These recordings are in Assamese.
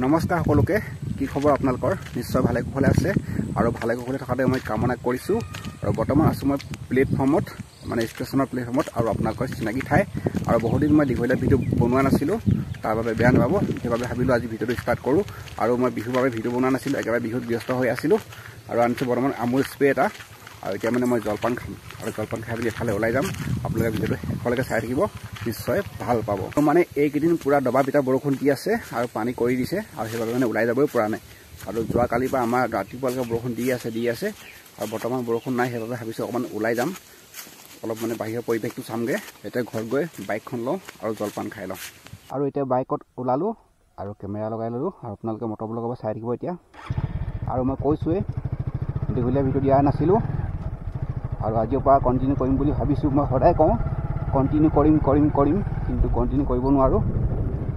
নমস্কাৰ সকলোকে কি খবৰ আপোনালোকৰ নিশ্চয় ভালে কুশলে আছে আৰু ভালে কুশলে থকাতে মই কামনা কৰিছোঁ আৰু বৰ্তমান আছো মই প্লেটফৰ্মত মানে ষ্টেচনৰ প্লেটফৰ্মত আৰু আপোনালোকৰ চিনাকি ঠাই আৰু বহুত দিন মই দীঘলীয়া ভিডিঅ' বনোৱা নাছিলোঁ তাৰ বাবে বেয়া নাপাব সেইবাবে ভাবিলোঁ আজি ভিডিঅ'টো ষ্টাৰ্ট কৰোঁ আৰু মই বিহুৰ বাবে ভিডিঅ' বনোৱা নাছিলোঁ একেবাৰে বিহুত ব্যস্ত হৈ আছিলোঁ আৰু আনিছোঁ বৰ্তমান আমুল স্প্ৰে এটা আৰু এতিয়া মানে মই জলপান খাম আৰু জলপান খাই পেলাই এফালে ওলাই যাম আপোনালোকে ভিডিঅ'টো শেষলৈকে চাই থাকিব নিশ্চয় ভাল পাব মানে এইকেইদিন পুৰা দবা পিটা বৰষুণ দি আছে আৰু পানী কৰি দিছে আৰু সেইবাবে মানে ওলাই যাবই পৰা নাই আৰু যোৱাকালিৰ পৰা আমাৰ ৰাতিপুৱালৈকে বৰষুণ দি আছে আৰু বৰ্তমান বৰষুণ নাই সেইবাবে ভাবিছোঁ অকণমান ওলাই যাম অলপ মানে বাহিৰৰ পৰিৱেশটো চামগৈ এতিয়া ঘৰত গৈ বাইকখন লওঁ আৰু জলপান খাই লওঁ আৰু এতিয়া বাইকত ওলালোঁ আৰু কেমেৰা লগাই ল'লোঁ আৰু আপোনালোকে মটৰ লগাব চাই থাকিব এতিয়া আৰু মই কৈছোঁৱেই দীঘলীয়া ভিডিঅ' দিয়া নাছিলোঁ আৰু আজিৰ পৰা কণ্টিনিউ কৰিম বুলি ভাবিছোঁ মই সদায় কওঁ কণ্টিনিউ কৰিম কিন্তু কণ্টিনিউ কৰিব নোৱাৰোঁ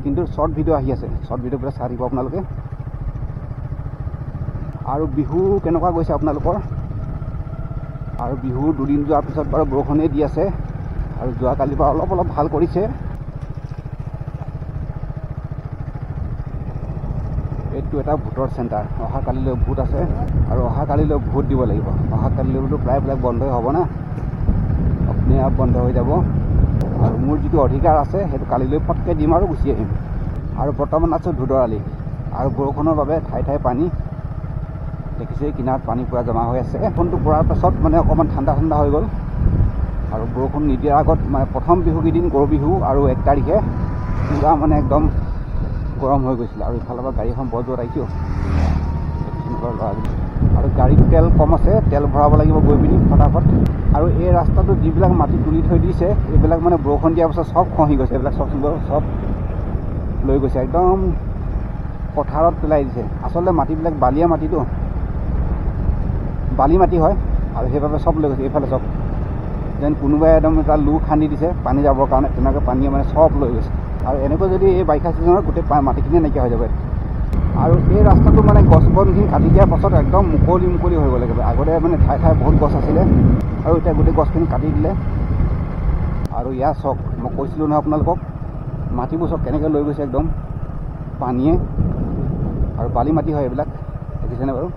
কিন্তু শ্বৰ্ট ভিডিঅ' আহি আছে শ্বৰ্ট ভিডিঅ'বিলাক চাই থাকিব আপোনালোকে আৰু বিহু কেনেকুৱা গৈছে আপোনালোকৰ আৰু বিহু দুদিন যোৱাৰ পিছত বাৰু বৰষুণেই দি আছে আৰু যোৱাকালিৰ পৰা অলপ ভাল কৰিছে এইটো এটা ভোটৰ চেণ্টাৰ অহাকালিলৈ ভোট আছে আৰু অহাকালিলৈ ভোট দিব লাগিব অহাকালিলৈতো প্ৰায়বিলাক বন্ধই হ'ব না আপুনি বন্ধ হৈ যাব আৰু মোৰ যিটো অধিকাৰ আছে সেইটো কালিলৈ পটকৈ দিম আৰু গুচি আহিম আৰু বৰ্তমান আছোঁ ধুদৰালি আৰু বৰষুণৰ বাবে ঠাই পানী দেখিছে কিনাৰত পানী পূৰা জমা হৈ আছে বৰষুণটো পৰাৰ পাছত মানে অকণমান ঠাণ্ডা হৈ গ'ল আৰু বৰষুণ নিদিয়াৰ আগত মানে প্ৰথম বিহুকেইদিন গৰু বিহু আৰু 1 তাৰিখে পূৰা মানে একদম গৰম হৈ গৈছিল আৰু ইফালৰ পৰা গাড়ী এখন বৰ জোৰত আহিছোঁ আৰু গাড়ীত তেল কম আছে তেল ভৰাব লাগিব গৈ পিনি ফটাফট আৰু এই ৰাস্তাটো যিবিলাক মাটি তুলি থৈ দিছে এইবিলাক মানে বৰষুণ দিয়াৰ পাছত চব খহি গৈছে এইবিলাক চব লৈ গৈছে একদম পথাৰত পেলাই দিছে আচলতে মাটিবিলাক বালিয়া মাটিটো বালি মাটি হয় আৰু সেইবাবে চব লৈ গৈছে এইফালে চব যেন কোনোবাই একদম এটা লো খান্দি দিছে পানী যাবৰ কাৰণে তেনেকৈ পানীয়ে মানে চব লৈ গৈছে আৰু এনেকৈ যদি এই বাৰিষা ছিজনত গোটেই মাটিখিনি নাইকিয়া হৈ যাব আৰু এই ৰাস্তাটো মানে গছ বনখিনি কাটি দিয়াৰ পাছত একদম মুকলি হৈ গ'ল একেবাৰে আগতে মানে ঠাই বহুত গছ আছিলে আৰু এতিয়া গোটেই গছখিনি কাটি দিলে আৰু ইয়াৰ চক মই কৈছিলোঁ নহয় আপোনালোকক মাটিবোৰ চব কেনেকৈ লৈ গৈছে একদম পানীয়ে আৰু বালি মাটি হয় এইবিলাক দেখিছেনে বাৰু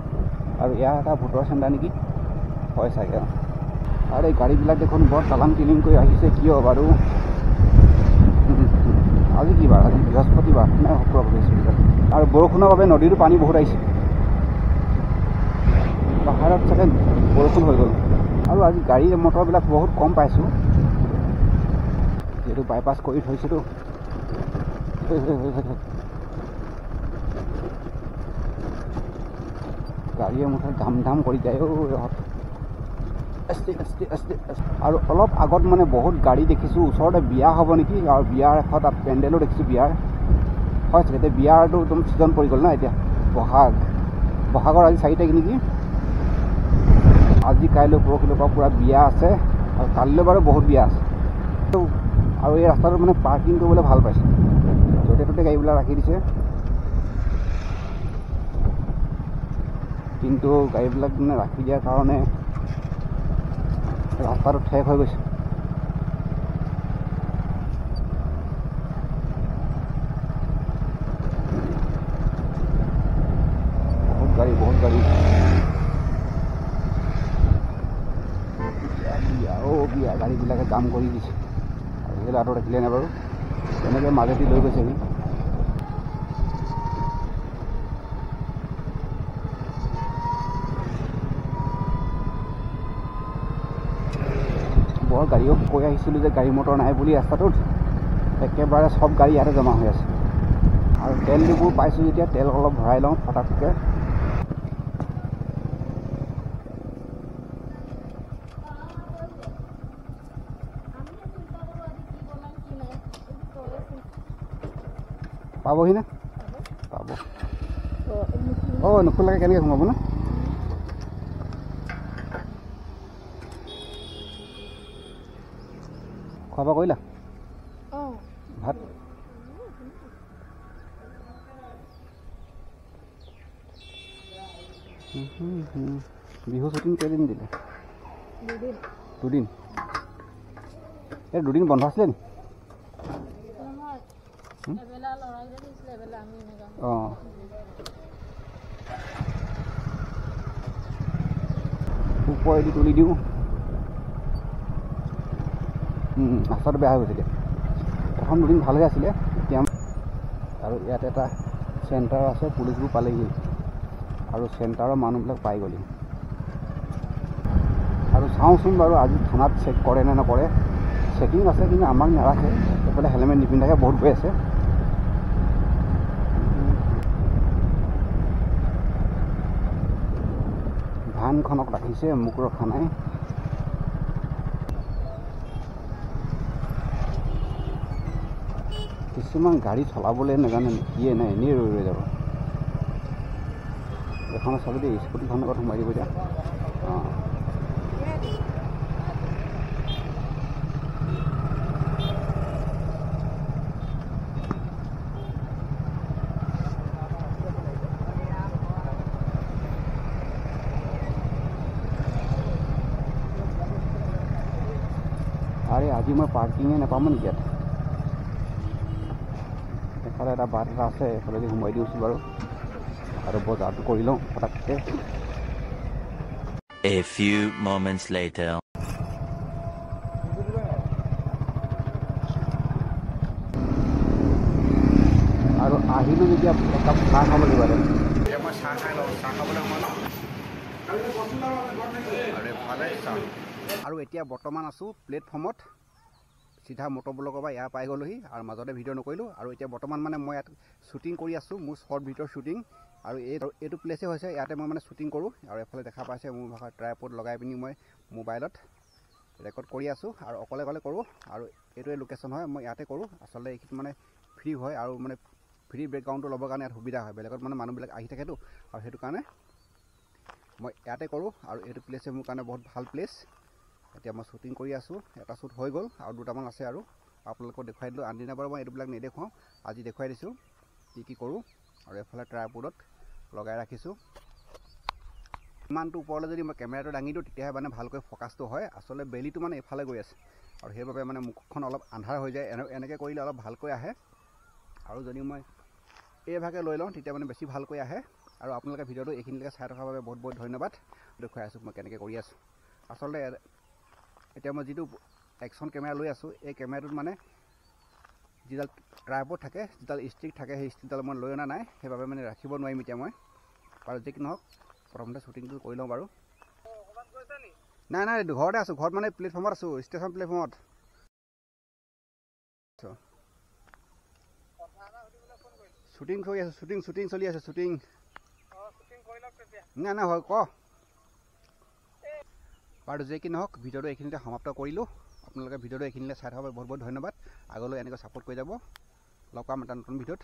আৰু ইয়াৰ এটা ভোটৰ চেণ্টাৰ নেকি হয় চাগে আৰু এই গাড়ীবিলাক দেখোন বৰ তালাং টিলিং কৰি আহিছে কিয় বাৰু আজি কি বাৰ আজি বৃহস্পতিবাৰ নাই শুক্ৰবাৰ বৃহস্পতিবাৰ আৰু বৰষুণৰ বাবে নদীতো পানী বহুত আহিছে পাহাৰত চাগে বৰষুণ হৈ গ'ল আৰু আজি গাড়ী মটৰবিলাক বহুত কম পাইছোঁ যিহেতু বাইপাছ কৰি থৈছোঁতো গাড়ীয়ে মুঠতে ধাম কৰি যায় আৰু অলপ আগত মানে বহুত গাড়ী দেখিছোঁ ওচৰতে বিয়া হ'ব নেকি আৰু বিয়াৰ এখন তাত পেণ্ডেলো দেখিছোঁ বিয়াৰ হয় চাগে এতিয়া বিয়াৰটো একদম ছিজন পৰি গ'ল না এতিয়া বহাগৰ আজি 4 তাৰিখ নেকি আজি কাইলৈ পৰহিলৈৰ পৰা পূৰা বিয়া আছে আৰু কালিলৈ বাৰু বহুত বিয়া আছে আৰু এই ৰাস্তাটো মানে পাৰ্কিং কৰিবলৈ ভাল পাইছে য'তে ত'তে গাড়ীবিলাক ৰাখি দিছে কিন্তু গাড়ীবিলাক মানে ৰাখি দিয়াৰ কাৰণে ৰাস্তাটো ঠেক হৈ গৈছে বহুত গাড়ী বিয়া গাড়ীবিলাকে জাম কৰি দিছে আৰু সেইবিলাক আঁতৰত ৰাখিলে নাই বাৰু তেনেকৈ মাজেদি লৈ গৈছে বৰ গাড়ীও কৈ আহিছিলোঁ যে গাড়ী মটৰ নাই বুলি ৰাস্তাটোত একেবাৰে চব গাড়ী ইয়াতে জমা হৈ আছে আৰু তেল ডিপুৰ পাইছোঁ যেতিয়া তেল অলপ ভৰাই লওঁ ফটাফটকৈ পাবহি নে পাব নুখোলাকৈ কেনেকৈ সোমাব ন খোৱা বোৱা কৰিলা ভাত বিহু শ্বুটিং কেইদিন দিলে দুদিন এই দুদিন বন্ধ আছিলে নি ওপৰেদি তুলি দিওঁ ৰাস্তাটো বেয়া হৈ গৈছিলে প্ৰথম দুদিন ভালেই আছিলে এতিয়া আৰু ইয়াত এটা চেণ্টাৰ আছে পুলিচবোৰ পালেহি আৰু চেণ্টাৰৰ মানুহবিলাক পাই গ'লি আৰু চাওঁচোন বাৰু আজি থানাত চেক কৰে নে নকৰে চেকিং আছে কিন্তু আমাক নাৰাখে এইফালে হেলমেট নিপিন্ধাকৈ বহুত গৈ আছে ভানখনক ৰাখিছে মোক ৰখা নাই কিছুমান গাড়ী চলাবলৈ নাজানে কিয়ে নাই এনেই ৰৈ ৰৈ যাব এখন চাব দেই স্কুটিখন লগত সোমাই দিব এতিয়া অঁ আৰে আজি মই পাৰ্কিঙে নাপাম নেকি ইয়াত এফালে এটা বাট এটা আছে এফালেদি সোমাই দিওঁছোঁ বাৰু আৰু বজাৰটো কৰি লওঁ পটককৈ A few moments later. আৰু আহিলোঁ যেতিয়া একাপ চাহ খাব লাগিব মই চাহ খাই লওঁ চাহ খাবলৈ সময় আৰু এতিয়া বৰ্তমান আছোঁ প্লেটফৰ্মত চিধা মটৰ ব্লকৰ পৰা ইয়াৰ পাই গ'লোহি আৰু মাজতে ভিডিঅ' নকৰিলোঁ আৰু এতিয়া বৰ্তমান মানে মই ইয়াত শ্বুটিং কৰি আছোঁ মোৰ শ্বৰ্ট ভিডিঅ'ৰ শ্বুটিং আৰু এইটো প্লেচেই হৈছে ইয়াতে মই মানে শ্বুটিং কৰোঁ আৰু এফালে দেখা পাইছে মোৰ ভাষাত ট্ৰাইপড লগাই পিনি মই মোবাইলত ৰেকৰ্ড কৰি আছোঁ আৰু অকলে অকলে কৰোঁ আৰু এইটোৱে লোকেশ্যন হয় মই ইয়াতে কৰোঁ আচলতে এইখিনি মানে ফ্ৰী হয় আৰু মানে ফ্ৰী বেকগ্ৰাউণ্ডটো ল'বৰ কাৰণে ইয়াত সুবিধা হয় বেলেগত মানে মানুহবিলাক আহি থাকেতো আৰু সেইটো কাৰণে মই ইয়াতে কৰোঁ আৰু এইটো প্লেচে মোৰ কাৰণে বহুত ভাল প্লেচ এতিয়া মই শ্বুটিং কৰি আছোঁ এটা শ্বুট হৈ গ'ল আৰু দুটামান আছে আৰু আপোনালোকক দেখুৱাই দিলোঁ আনদিনা বাৰু মই এইবিলাক নেদেখুৱাওঁ আজি দেখুৱাই দিছোঁ কি কৰোঁ আৰু এফালে ট্ৰাইপডত লগাই ৰাখিছোঁ ইমানটো ওপৰলৈ যদি মই কেমেৰাটো দাঙি দিওঁ তেতিয়াহে মানে ভালকৈ ফ'কাছটো হয় আচলতে বেলিটো মানে এইফালে গৈ আছে আৰু সেইবাবে মানে মুখখন অলপ আন্ধাৰ হৈ যায় এনেকৈ কৰিলে অলপ ভালকৈ আহে আৰু যদি মই এইভাগে লৈ লওঁ তেতিয়া মানে বেছি ভালকৈ আহে আৰু আপোনালোকে ভিডিঅ'টো এইখিনিলৈকে চাই থকাৰ বাবে বহুত বহুত ধন্যবাদ দেখুৱাই আছোঁ মই কেনেকৈ কৰি আছোঁ আচলতে এতিয়া মই যিটো একশ্যন কেমেৰা লৈ আছোঁ এই কেমেৰাটোত মানে যিডাল ট্ৰাইপড থাকে যিডাল ষ্টিক থাকে সেই ষ্টিকডাল মই লৈ অনা নাই সেইবাবে মানে ৰাখিব নোৱাৰিম এতিয়া মই বাৰু যি কি নহওক প্ৰথমতে শ্বুটিংটো কৰি লওঁ বাৰু নাই নাই ঘৰতে আছোঁ ঘৰত মানে প্লেটফৰ্মত আছোঁ ষ্টেচন প্লেটফৰ্মত শ্বুটিং কৰি আছোঁ শ্বুটিং চলি আছে শ্বুটিং নাই নাই হয় ক বাৰু যি কি নহওক ভিডিঅ'টো এইখিনিতে সমাপ্ত কৰিলোঁ আপোনালোকে ভিডিঅ'টো এইখিনিলৈ চাই থকাৰ বাবে বহুত বহুত ধন্যবাদ আগলৈ এনেকৈ ছাপোৰ্ট কৰি যাব লগ পাম এটা নতুন ভিডিঅ'ত